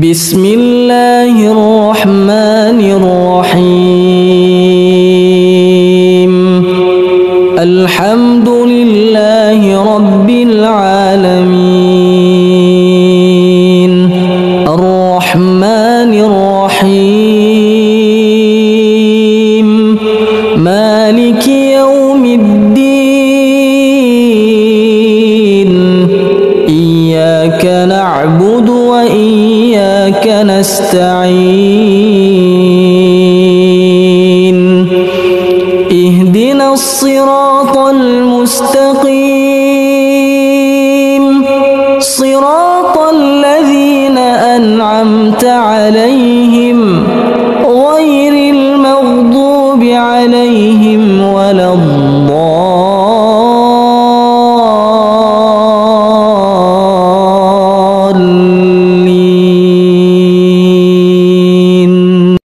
بسم الله الرحمن الرحيم. الحمد لله رب العالمين. الرحمن الرحيم. مالك يوم الدين. إياك نعبد وإياك نستعين. اهدنا الصراط المستقيم، صراط الذين أنعمت عليهم